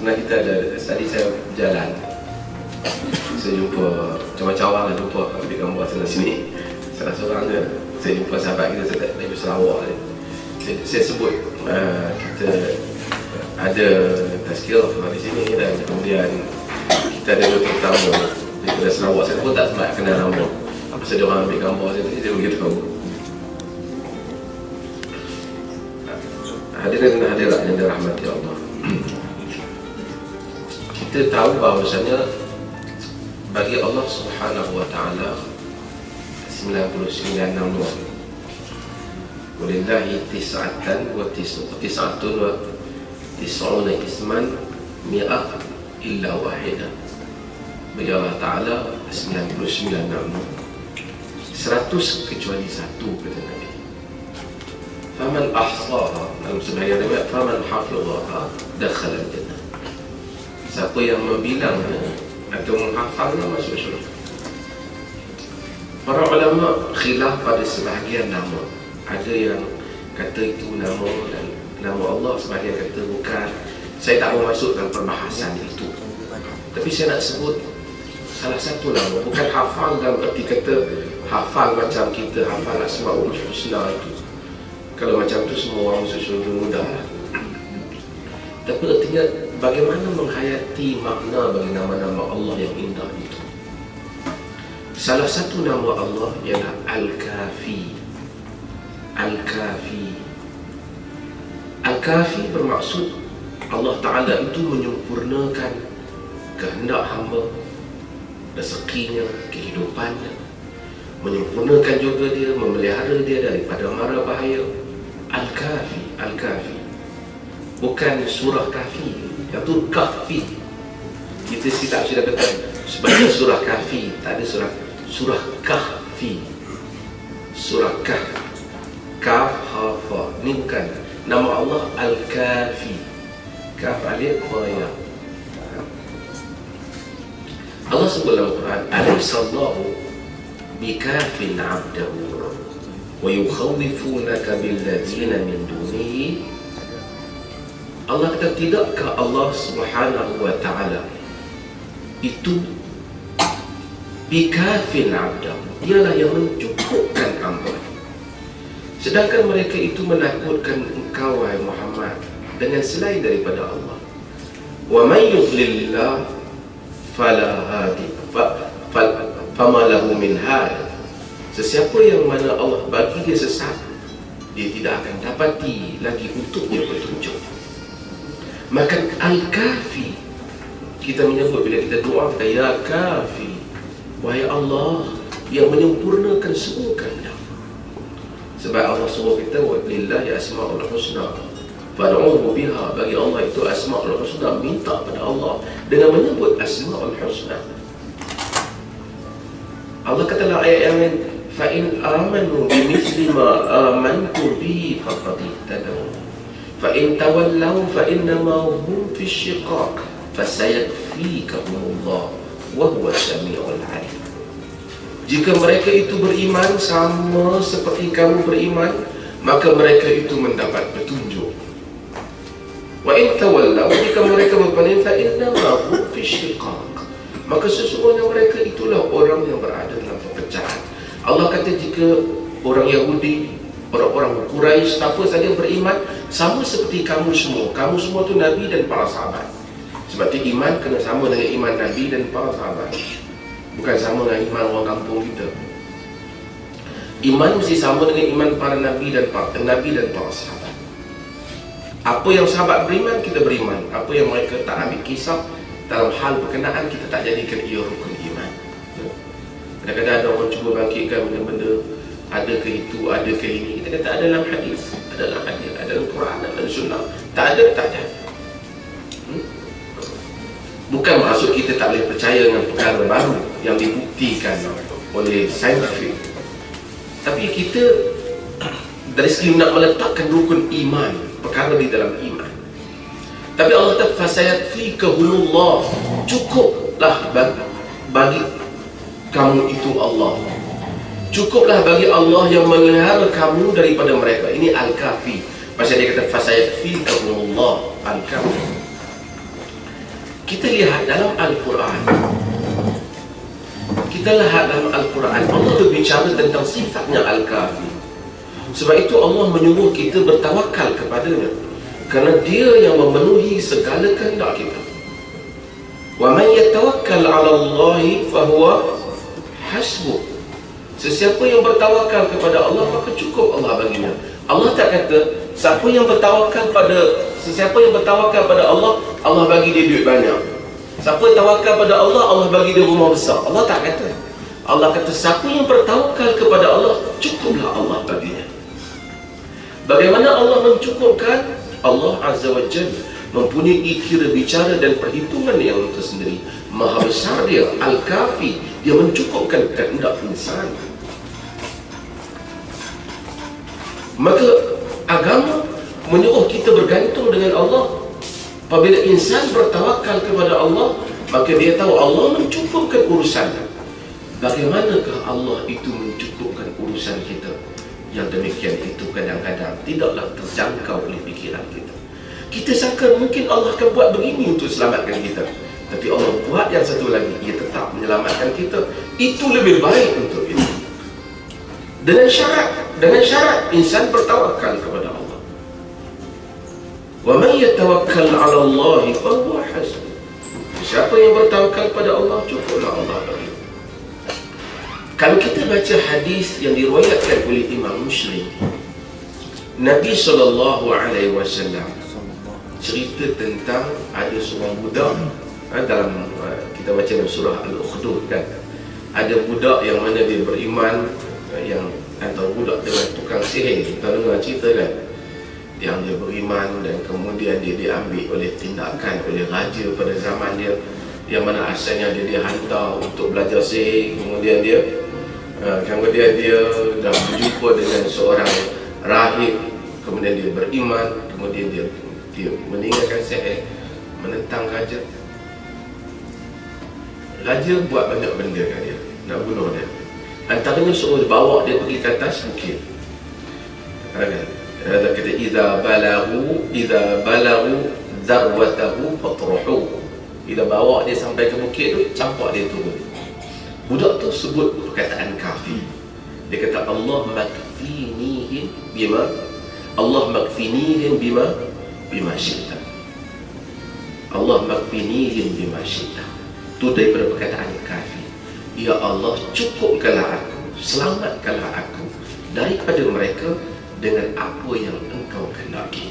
Pernah kita ada, tadi saya berjalan, saya jumpa macam-macam orang lah, jumpa ambil gambar sana sini. Salah seorang dia, saya jumpa sahabat kita, saya dari Sarawak ni. Saya sebut kita ada tazkirah di sini, dan kemudian kita ada dua tetamu daripada Sarawak. Saya pun tak sempat kenal nama. Pasal dia orang ambil gambar saya beritahu. Hadirin dan hadirat yang dirahmati Allah, kita tahu bahawasanya bagi Allah Subhanahu wa ta'ala 99 nama. Walillahi tis'atan wa tis'atun wa tis'una isman mi'ah illa wahidah. Bagi Allah Ta'ala 99 nama, 100 kecuali satu, kata Nabi. Faman ahsaha, dalam sebahagian riwayat, faman hafidhaha dakhala al-jannah. Siapa yang membilangnya atau menghafalnya masuk syurga. Para ulama khilaf pada sebahagian nama. Ada yang kata itu nama dan nama Allah, sebahagian kata bukan. Saya tak mau masuk dalam perbahasan itu, tapi saya nak sebut salah satu nama. Bukan hafal dalam erti kata hafal macam kita hafal Asmaul Husna itu. Kalau macam tu semua orang masuk syurga mudah. Tapi artinya bagaimana menghayati makna bagi nama-nama Allah yang indah itu. Salah satu nama Allah ialah Al-Kafi. Al-Kafi. Al-Kafi bermaksud Allah Ta'ala itu menyempurnakan kehendak hamba, rezekinya, kehidupannya, menyempurnakan juga dia, memelihara dia daripada mara bahaya. Al-Kafi, Al-Kafi. Bukan surah Kafi, yang tu Kahfi. Kita silap sudah kata sebagai surah Kahfi, tak ada surah Kahfi. Surah Kaf, Kaf, Ha, Fa. Ini bukan nama Allah. Al-Kafi, Kaf, Alif, Fa, Ya. Allah sebut dalam Quran, Alaysallahu bikafin abdahu wa yukhawwifunaka billadzina min dunihi. Allah kata, tidakkah Allah Subhanahu wa ta'ala itu bikafin abdahu, dialah yang mencukupkan hamba, sedangkan mereka itu menakutkan engkau wahai Muhammad dengan selain daripada Allah. Wa may yudlilillah fala hadi fama lahu min hadi. Sesiapa yang mana Allah bagi dia sesat, dia tidak akan dapati lagi untuknya petunjuk. Maka Al-Kafi, kita menyebut bila kita doa, kita ya Kafi, wahai Allah yang menyempurnakan semua kehendak. Sebab Allah suruh kita, walillahi asmaul husna fad'uhu biha. Bagi Allah itu asmaul husna, minta pada Allah dengan menyebut asmaul husna. Allah kata dalam ayat yang lain, fa in amanu bimithli ma amantu bihi faqad ihtadaw fa in tawallaw fa innama hum fi shiqaq fasayakfikahumullah wa huwa samiul alim. Jika mereka itu beriman sama seperti kamu beriman, maka mereka itu mendapat petunjuk. Wa in tawallaw, jika mereka berpaling, fa innama hum fi shiqaq, maka sesungguhnya mereka itulah orang yang berada dalam perpecahan. Allah kata jika orang Yahudi, orang-orang Quraisy, siapa saja beriman sama seperti kamu semua tu Nabi dan para sahabat. Sebab tu iman kena sama dengan iman Nabi dan para sahabat, bukan sama dengan iman orang kampung kita. Iman mesti sama dengan iman para Nabi dan para sahabat. Apa yang sahabat beriman, kita beriman. Apa yang mereka tak ambil kisah dalam hal berkenaan, kita tak jadikan ia rukun iman. Kadang-kadang ada orang cuba bangkitkan benda-benda, ada ke itu, ada ke ini. Kita kata ada dalam hadis, ada dalam Quran, ada dalam sunnah. Tak ada. Bukan maksud kita tak boleh percaya dengan perkara baru yang dibuktikan oleh saintifik. Tapi kita dari segi nak meletakkan rukun iman, perkara di dalam iman. Tapi Allah kata fasayakfikahumullah, cukuplah bagi kamu itu Allah. Cukuplah bagi Allah yang melihara kamu daripada mereka. Ini Al-Kafi. Pasal dia kata fasayakfikahumullah, Al-Kafi. Kita lihat dalam Al-Quran, Allah berbicara tentang sifatnya Al-Kafi. Sebab itu Allah menyuruh kita bertawakal kepadanya, kerana dia yang memenuhi segala kehendak kita. Wa man yatawakkal 'ala Allahi fahuwa hasbuh. Sesiapa yang bertawakal kepada Allah, maka cukup Allah baginya. Allah tak kata sesiapa yang bertawakal pada Allah, Allah bagi dia duit banyak. Siapa yang tawakal pada Allah, Allah bagi dia rumah besar. Allah tak kata. Allah kata siapa yang bertawakal kepada Allah, cukuplah Allah baginya. Bagaimana Allah mencukupkan? Allah Azza wa Jalla mempunyai kira bicara dan perhitungan yang tersendiri. Maha besar dia, Al-Kafi. Dia mencukupkan kehendak insan. Maka agama menyuruh kita bergantung dengan Allah. Apabila insan bertawakal kepada Allah, maka dia tahu Allah mencukupkan urusannya. Bagaimanakah Allah itu mencukupkan urusan kita? Yang demikian itu kadang-kadang tidaklah terjangkau oleh fikiran kita. Kita sangka mungkin Allah akan buat begini untuk selamatkan kita, tapi Allah buat yang satu lagi, ia tetap menyelamatkan kita. Itu lebih baik untuk kita. Dengan syarat insan bertawakal kepada Allah. Wa man yatawakkal 'ala Allah fa huwa hasbuh. Siapa yang bertawakal pada Allah, cukuplah Allah bagi. Kalau kita baca hadis yang diriwayatkan oleh Imam Muslim, Nabi SAW cerita tentang ada seorang budak, dalam kita baca dalam surah Al-Ukhdud kan, ada budak yang mana dia beriman, yang antara budak dengan tukang sihir. Kita dengar cerita kan, yang dia beriman dan kemudian dia diambil oleh tindakan oleh raja pada zaman dia, yang mana asalnya dia dihantar untuk belajar sihir. Kemudian dia dah berjumpa dengan seorang rahib, kemudian dia beriman, kemudian dia meninggalkan sihir, menentang raja. Raja buat banyak benda kan dia, nak bunuh dia. Antaranya suruh bawa dia pergi ke atas bukit. Ada kata idza balagu darwatahu fatruhu. Bila bawa dia sampai ke bukit tu, campak dia turun. Budak tu sebut perkataan kafi. Dia kata Allah makfinihim bima syi'ta. Allah makfinihim bima syi'ta. Itu daripada perkataan kafi. Ya Allah, cukupkanlah aku, selamatkanlah aku daripada mereka dengan apa yang engkau kehendaki,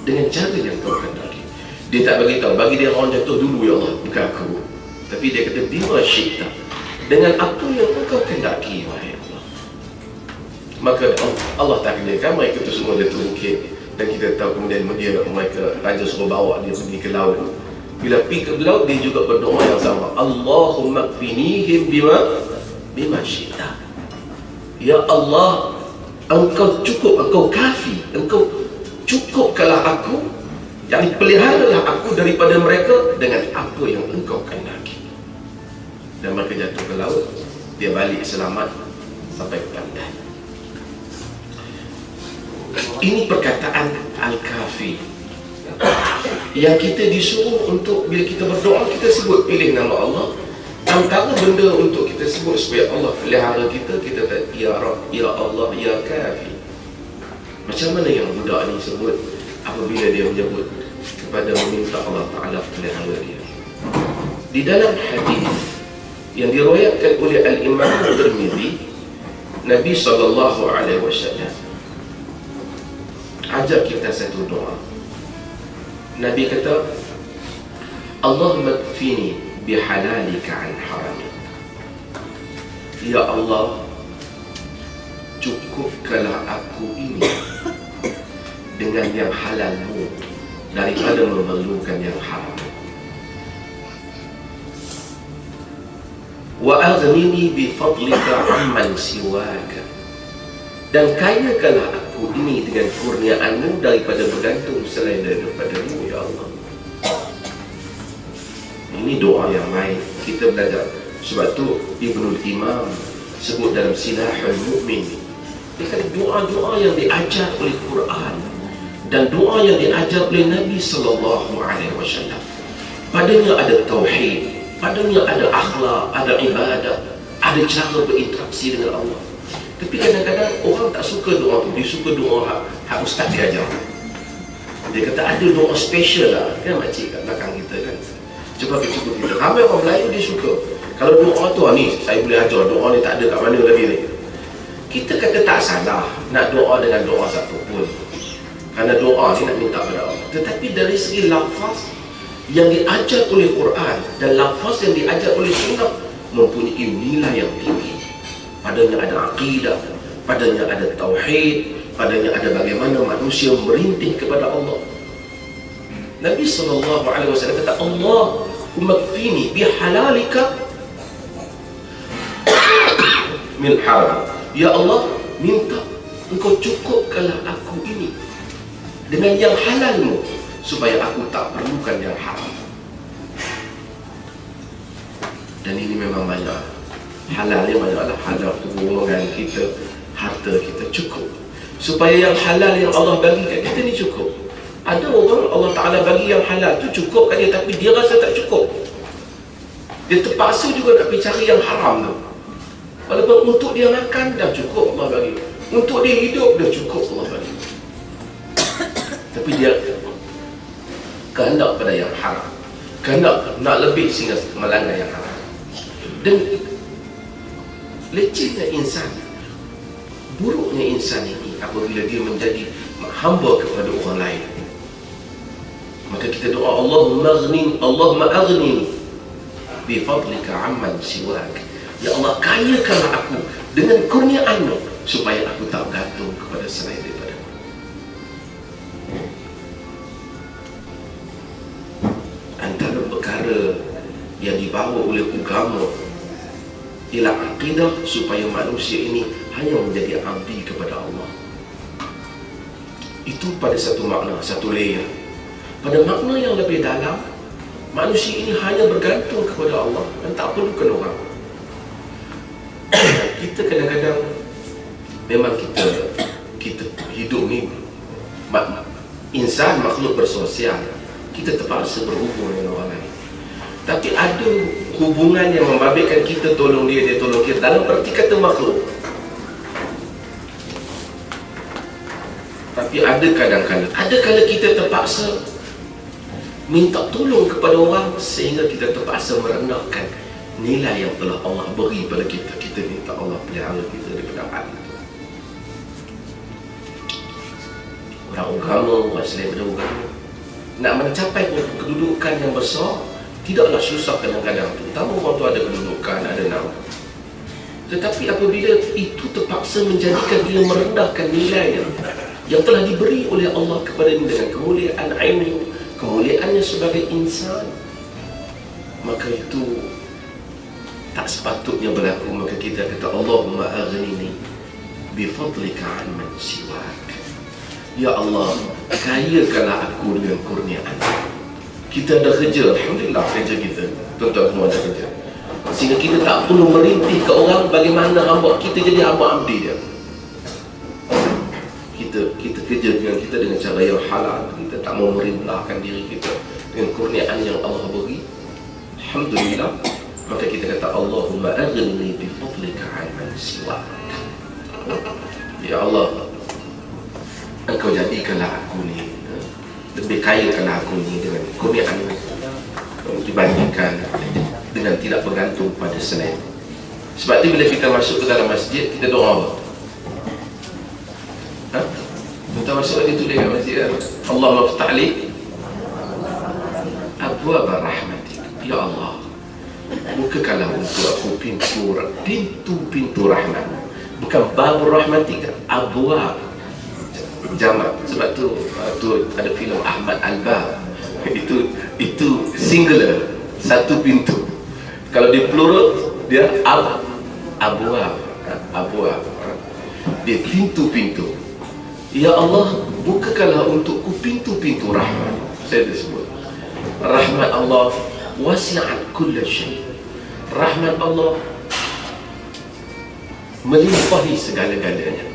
dengan cara yang engkau kehendaki. Dia tak bagi tahu, bagi dia orang jatuh dulu, ya Allah, bukan aku. Tapi dia kata bima syi'ta, dengan apa yang engkau kehendaki, wahai Allah. Maka Allah takdirkan mereka itu semua jatuh bukit. Dan kita tahu kemudian mereka raja suruh bawa dia pergi ke laut. Bila pergi ke laut, dia juga berdoa yang sama, Allahumma kfinihim bima syi'ta. Ya Allah, engkau cukup, engkau kafi, engkau cukupkanlah aku, yang peliharalah aku daripada mereka dengan apa yang engkau kehendaki. Dan mereka jatuh ke laut, dia balik selamat sampai ke pantai. Ini perkataan Al-Kafi yang kita disuruh untuk bila kita berdoa, kita sebut pilih nama Allah. Antara benda untuk kita sebut supaya Allah pelihara kita, kita kata Ya Rabb, Ya Allah, Ya Kafi. Macam mana yang budak ni sebut apabila dia menyebut kepada meminta Allah Ta'ala pelihara dia? Di dalam hadis yang diriwayatkan oleh Al-Imam Tirmidzi, Nabi SAW ajar kita satu doa. Nabi kata, Allahumma kfini bihalalika an haramik. Ya Allah, cukupkanlah aku ini dengan yang halalmu daripada memerlukan yang haram. Wa aghnini bi fadlika amman siwaka, dan kayakanlah aku ini dengan kurniaanmu daripada bergantung selain daripadamu, ya Allah. Ini doa yang lain kita belajar. Sebab tu Ibnul Imam sebut dalam Silahul Mu'min, dia kata doa-doa yang diajar oleh Quran dan doa yang diajar oleh Nabi SAW. padanya ada tauhid, padanya ada akhlak, ada ibadah, ada cara berinteraksi dengan Allah. Tapi kadang-kadang orang tak suka doa tu, dia suka doa hak ustaz dia ajar. Dia kata ada doa special lah, kan makcik kat belakang kita kan. Cuba kita, ramai orang Melayu dia suka. Kalau doa tu ni saya boleh ajar, doa ni tak ada kat mana lagi ni. Kita kata tak salah nak doa dengan doa satu pun, kerana doa ni nak minta pada Allah. Tetapi dari segi lafaz yang diajar oleh Quran dan lafaz yang diajar oleh sunnah mempunyai nilai yang tinggi. Padanya ada akidah, padanya ada tauhid, padanya ada bagaimana manusia merintih kepada Allah. Nabi SAW kata, Allahumma kfini bihalalika min haram. Ya Allah, minta engkau cukupkanlah aku ini dengan yang halalmu, supaya aku tak perlukan yang haram. Dan ini memang banyak. Halalnya banyaklah, halal hubungan kita, harta kita cukup. Supaya yang halal yang Allah bagi kat kita ni cukup. Ada orang Allah Ta'ala bagi yang halal tu cukup kat dia, tapi dia rasa tak cukup. Dia terpaksa juga nak pergi cari yang haram tu. Walaupun untuk dia makan dah cukup Allah bagi, untuk dia hidup dah cukup Allah bagi, tapi dia kehendak pada yang haram, kehendak nak lebih sehingga melanggar yang haram. Dan lecehnya insan, buruknya insan ini apabila dia menjadi hamba kepada orang lain. Maka kita doa, Allahumma aghnini bi fadlika amman siwak. Ya Allah, kayakanlah aku dengan kurniaan-Mu supaya aku tak bergantung kepada selain daripada-Mu. Antara perkara yang dibawa oleh agama ialah akidah, supaya manusia ini hanya menjadi abdi kepada Allah. Itu pada satu makna, satu layer. Pada makna yang lebih dalam, manusia ini hanya bergantung kepada Allah dan tak perlukan orang. Kita kadang-kadang memang kita hidup ni, insan makhluk bersosial, kita terpaksa berhubung dengan orang lain. Tapi ada hubungan yang membabitkan kita tolong dia, dia tolong kita, dalam erti kata makhluk. Tapi ada kadang-kadang kita terpaksa minta tolong kepada orang sehingga kita terpaksa merendahkan nilai yang telah Allah beri pada kita. Kita minta Allah pelihara kita daripada hal itu. Orang agama, orang selain daripada agama, nak mencapai kedudukan yang besar tidaklah susah kadang-kadang. Terutama orang tu ada kedudukan, ada nama. Tetapi apabila itu terpaksa menjadikan dia merendahkan nilai yang telah diberi oleh Allah kepada dia dengan kemuliaan ilmu, kemuliaannya sebagai insan, maka itu tak sepatutnya berlaku. Maka kita kata, Allahumma aghnini bifadlika amman siwak. Ya Allah, kayakanlah aku dengan kurniaan. Kita ada kerja, alhamdulillah kerja kita, tuan-tuan semua ada kerja, sehingga kita tak perlu merintih ke orang bagaimana hamba kita jadi hamba abdi dia. Kita kerja dengan cara yang halal. Kita tak mau merintahkan diri kita dengan kurniaan yang Allah beri, alhamdulillah. Maka kita kata, Allahumma aghnini bi fadlika amman siwak. Ya Allah, Engkau jadikanlah aku ni, lebih kayakanlah aku ni dengan kurniaan-Mu dibandingkan dengan tidak bergantung pada selain. Sebab tu bila kita masuk ke dalam masjid, kita doa apa? Kita masuk lagi tu dekat masjid, Allahumma ftah li abwaab rahmatik. Ya Allah, bukakanlah untuk aku pintu-pintu rahmat. Bukan babur rahmatik, abwaab jamak. Sebab tu ada filem Ahmad Al-Bab, itu singular, satu pintu. Kalau dia plural, dia abwaab, dia pintu-pintu. Ya Allah, bukakanlah untukku pintu-pintu rahmat. Saya disebut rahmat Allah wasi'at kulla syai'. Rahmat Allah melimpahi segala-galanya.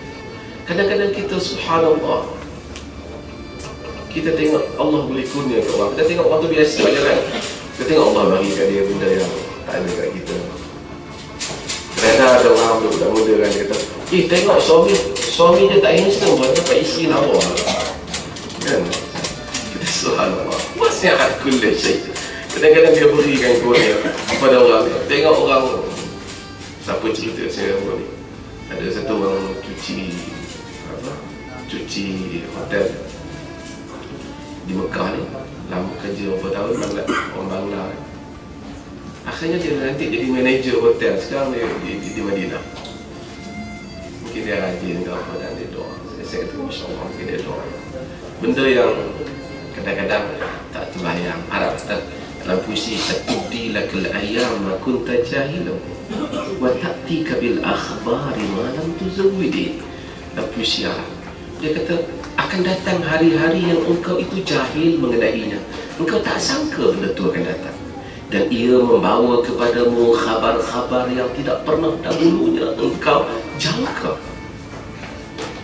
Kadang-kadang kita, subhanallah, kita tengok Allah boleh kurnia ke orang. Kita tengok orang tu biasa berjalan, Kita tengok Allah bagi kat dia benda yang tak ada kat kita. Kadang-kadang ada orang muda-muda kan, dia kata, tengok suami dia tak handsome pun dapat isteri lawa kan. Kita subhanallah, wasi'at kulli syai'. Kadang-kadang dia berikan kurnia kepada orang. Tengok orang, siapa cerita saya orang ni, ada satu orang cuci hotel di Mekah ni, lama kerja berapa tahun, orang Bangla. Akhirnya dia nanti jadi manager hotel. Sekarang dia di Madinah. Mungkin dia rajin ke apa dan dia doa. Saya kata Masya Allah, mungkin dia doa. Benda yang kadang-kadang tak terbayang. Arab dalam puisi, Tatubdi lakal ayyam ma kunta jahilan wa ta'tika bil akhbari ma lam tuzawwidi. Dalam puisi Arab, dia kata akan datang hari-hari yang engkau itu jahil mengenainya. Engkau tak sangka benda itu akan datang. Dan ia membawa kepadamu khabar-khabar yang tidak pernah dahulunya engkau jangka.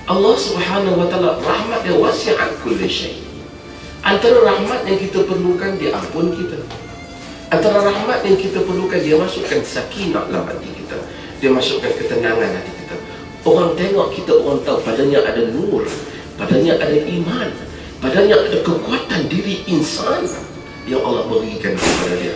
Allah Subhanahu wa taala rahmat dia wasi'at kulli syai'. Antara rahmat yang kita perlukan, dia ampun kita. Antara rahmat yang kita perlukan, dia masukkan sakinah dalam hati kita. Dia masukkan ketenangan hati kita. Orang tengok kita, orang tahu padanya ada nur, padanya ada iman, padanya ada kekuatan diri insan yang Allah berikan kepada dia.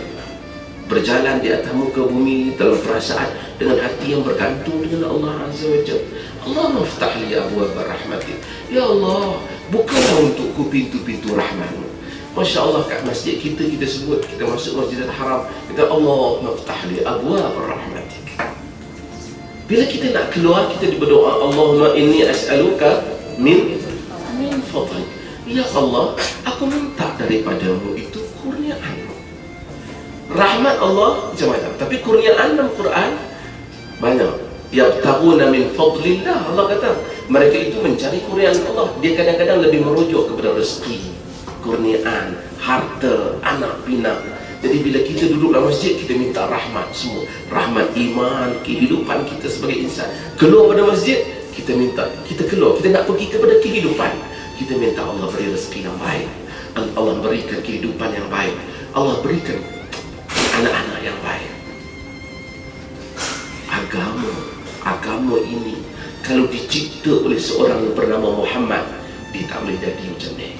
Berjalan di atas muka bumi dalam perasaan dengan hati yang bergantung dengan Allah Azza wa Jalla. Allah maftah li abwaab rahmatik. Ya Allah, bukalah untukku pintu-pintu rahmat-Mu. Masya Allah, kat masjid kita sebut, kita masuk Masjidil Haram, kita Allah maftah li abwaab rahmatik. Bila kita nak keluar, kita berdoa, Allahumma inni as'aluka min fadlik. Ya Allah, aku minta daripada-Mu itu kurniaan. Rahmat Allah macam-macam, tapi kurniaan dalam Quran banyak. Yabtaguna min fadlillah. Allah kata mereka itu mencari kurniaan Allah. Dia kadang-kadang lebih merujuk kepada rezeki, kurniaan, harta, anak pinak. Jadi bila kita duduk dalam masjid, kita minta rahmat semua. Rahmat iman, kehidupan kita sebagai insan. Keluar pada masjid, kita minta, kita keluar, kita nak pergi kepada kehidupan. Kita minta Allah beri rezeki yang baik, Allah berikan kehidupan yang baik, Allah berikan anak-anak yang baik. Agama ini kalau dicipta oleh seorang yang bernama Muhammad, dia tak boleh jadi macam ni.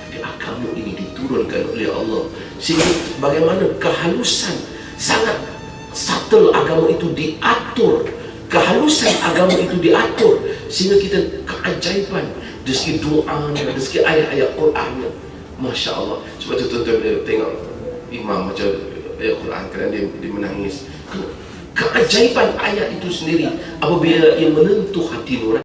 Tapi agama ini diturunkan oleh Allah, sehingga bagaimana kehalusan, sangat subtle agama itu diatur, kehalusan agama itu diatur, sehingga kita keajaiban dari segi doa, dari segi ayat-ayat Quran. Masya Allah. Sebab tu tuan-tuan bila tengok imam macam ayat Quran, kadang dia menangis. Keajaiban ayat itu sendiri apabila ia menentuh hati nurani.